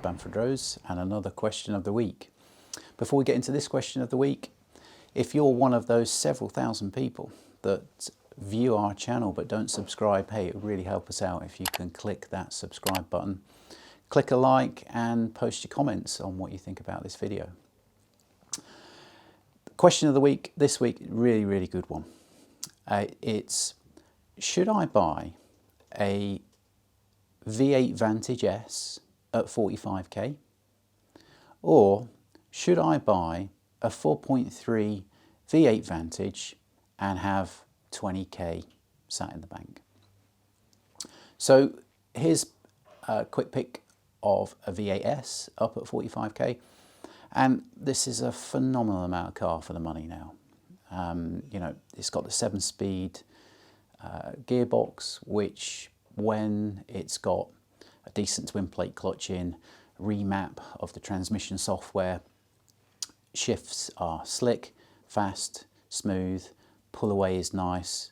Bamfordrose, and another question of the week. Before we get into this question of the week, if you're one of those several thousand people that view our channel but don't subscribe, hey, it would really help us out if you can click that subscribe button, click a like and post your comments on what you think about this video. Question of the week this week, really good one. It's, should I buy a V8 Vantage S at 45k, or should I buy a 4.3 V8 Vantage and have 20k sat in the bank? So here's a quick pick of a V8 S up at 45k, and this is a phenomenal amount of car for the money now. You know, it's got the 7-speed gearbox, which when it's got a decent twin plate clutch in, remap of the transmission software, shifts are slick, fast, smooth, pull away is nice.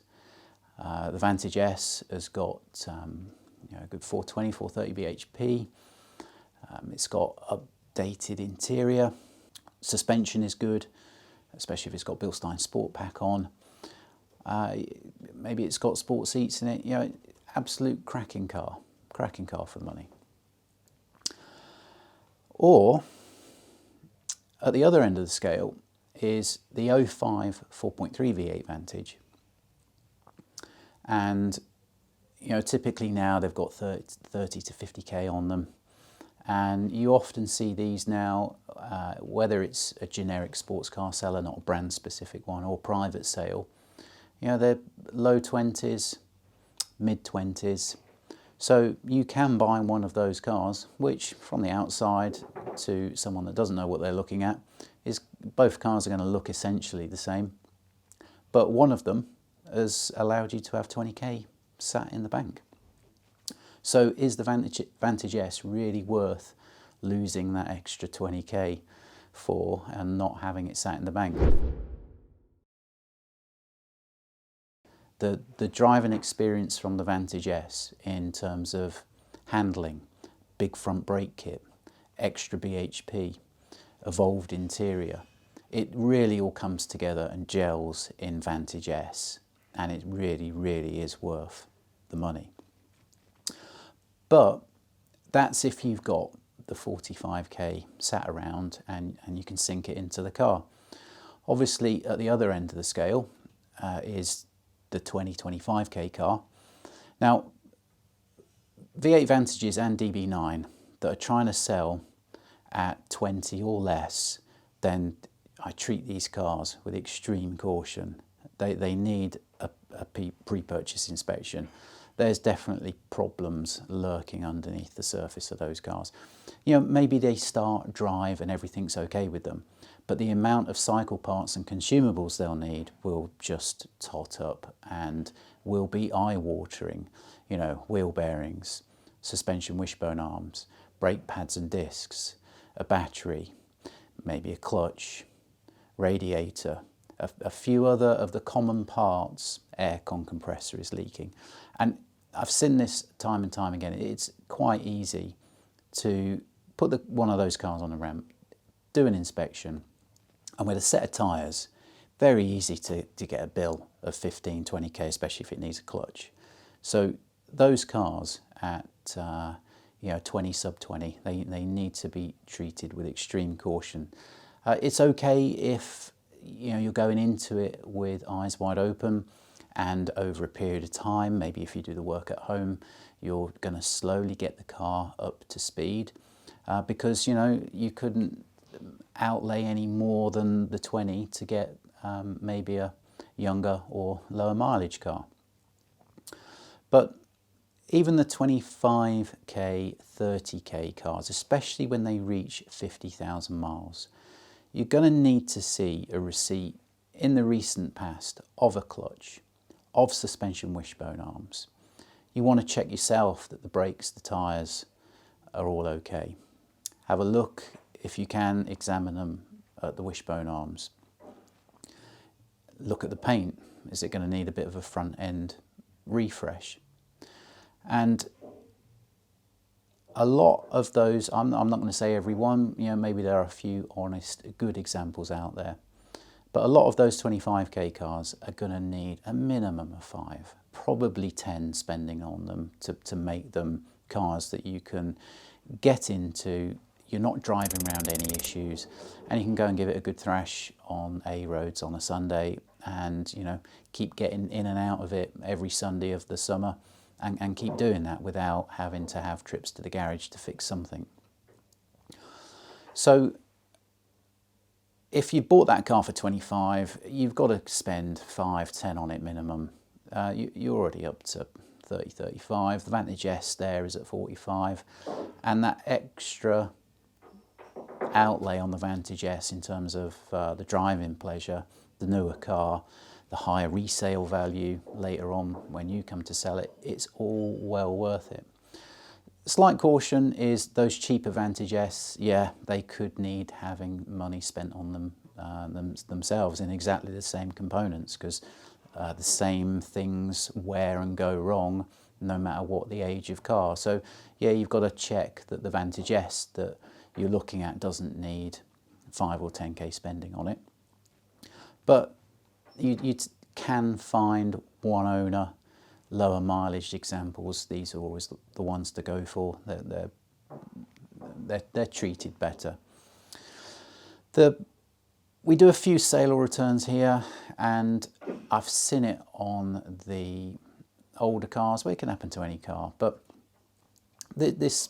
The Vantage S has got you know, a good 420, 430 bhp. It's got updated interior. Suspension is good, especially if it's got Bilstein Sport Pack on. Maybe it's got sport seats in it. You know, absolute cracking car for the money. Or at the other end of the scale is the 05 4.3 V8 Vantage, and you know, typically now they've got 30 to 50k on them, and you often see these now, whether it's a generic sports car seller, not a brand specific one, or private sale, you know, they're low 20s, mid 20s. So you can buy one of those cars, which from the outside to someone that doesn't know what they're looking at, is both cars are going to look essentially the same, but one of them has allowed you to have 20k sat in the bank. So is the Vantage S really worth losing that extra 20k for and not having it sat in the bank? The driving experience from the Vantage S in terms of handling, big front brake kit, extra BHP, evolved interior, it really all comes together and gels in Vantage S, and it really is worth the money. But that's if you've got the 45k sat around and you can sink it into the car. Obviously at the other end of the scale is the 20-25k car. Now V8 Vantages and DB9 that are trying to sell at 20 or less, then I treat these cars with extreme caution. They need a pre-purchase inspection. There's definitely problems lurking underneath the surface of those cars. You know, maybe they start, drive and everything's okay with them, but the amount of cycle parts and consumables they'll need will just tot up and will be eye-watering. You know, wheel bearings, suspension wishbone arms, brake pads and discs, a battery, maybe a clutch, radiator, a few other of the common parts. Aircon compressor is leaking. And I've seen this time and time again. It's quite easy to put one of those cars on a ramp, do an inspection, and with a set of tyres, very easy to get a bill of 15, 20k, especially if it needs a clutch. So those cars at you know, 20, sub 20, they need to be treated with extreme caution. It's okay if you know, you're going into it with eyes wide open, and over a period of time, maybe if you do the work at home, you're going to slowly get the car up to speed, because you know, you couldn't outlay any more than the 20 to get maybe a younger or lower mileage car. But even the 25k, 30k cars, especially when they reach 50,000 miles, you're going to need to see a receipt in the recent past of a clutch, of suspension wishbone arms. You want to check yourself that the brakes, the tyres are all okay. Have a look, if you can, examine them at the wishbone arms. Look at the paint. Is it going to need a bit of a front end refresh? And A lot of those, I'm not going to say every one, you know, maybe there are a few honest, good examples out there. But a lot of those 25k cars are going to need a minimum of 5, probably 10 spending on them to make them cars that you can get into. You're not driving around any issues, and you can go and give it a good thrash on A roads on a Sunday, and you know, keep getting in and out of it every Sunday of the summer, and keep doing that without having to have trips to the garage to fix something. So if you bought that car for 25, you've got to spend 5, 10 on it minimum. You're already up to 30, 35. The Vantage S there is at 45, and that extra outlay on the Vantage S in terms of the driving pleasure, the newer car, the higher resale value later on when you come to sell it, it's all well worth it. Slight caution is those cheaper Vantage S, yeah, they could need having money spent on them themselves in exactly the same components, because the same things wear and go wrong no matter what the age of car. So yeah, you've got to check that the Vantage S that you're looking at doesn't need 5 or 10k spending on it. But you can find one owner, lower mileage examples. These are always the ones to go for. They're treated better. We do a few sale or returns here, and I've seen it on the older cars, but it can happen to any car. But this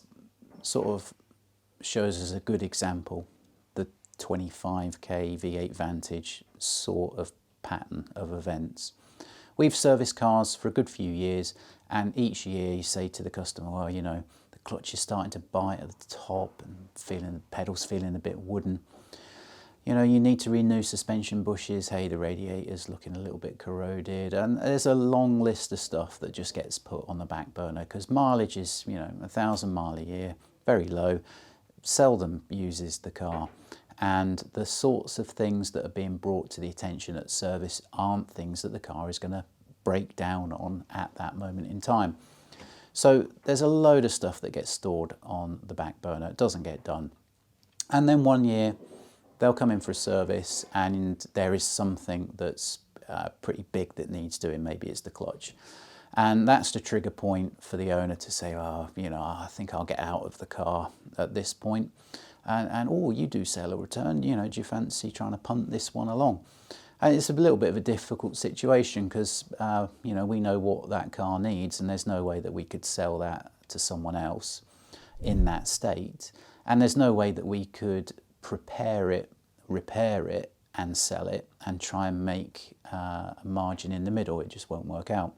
sort of shows us a good example, the 25k V8 Vantage sort of pattern of events. We've serviced cars for a good few years, and each year you say to the customer, well, you know, the clutch is starting to bite at the top and the pedals feeling a bit wooden. You know, you need to renew suspension bushes. Hey, the radiator's looking a little bit corroded. And there's a long list of stuff that just gets put on the back burner because mileage is, you know, 1,000 mile a year, very low, seldom uses the car. And the sorts of things that are being brought to the attention at service aren't things that the car is going to break down on at that moment in time. So there's a load of stuff that gets stored on the back burner. It doesn't get done. And then one year they'll come in for a service and there is something that's pretty big that needs doing. Maybe it's the clutch. And that's the trigger point for the owner to say, oh, you know, I think I'll get out of the car at this point. And oh, you do sell or return, you know, do you fancy trying to punt this one along? And it's a little bit of a difficult situation because, you know, we know what that car needs and there's no way that we could sell that to someone else in that state. And there's no way that we could prepare it, repair it and sell it and try and make a margin in the middle. It just won't work out.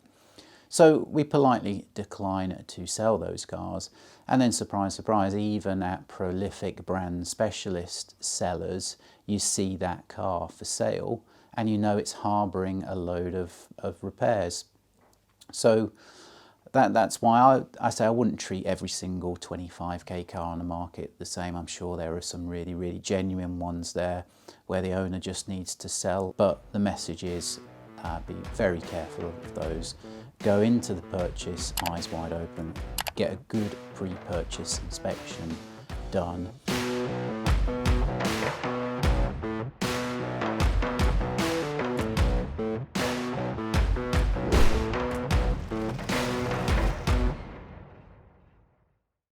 So we politely decline to sell those cars. And then surprise, surprise, even at prolific brand specialist sellers, you see that car for sale and you know it's harbouring a load of repairs. So that's why I say I wouldn't treat every single 25k car on the market the same. I'm sure there are some really, really genuine ones there where the owner just needs to sell. But the message is be very careful of those. Go into the purchase eyes wide open, get a good pre-purchase inspection done.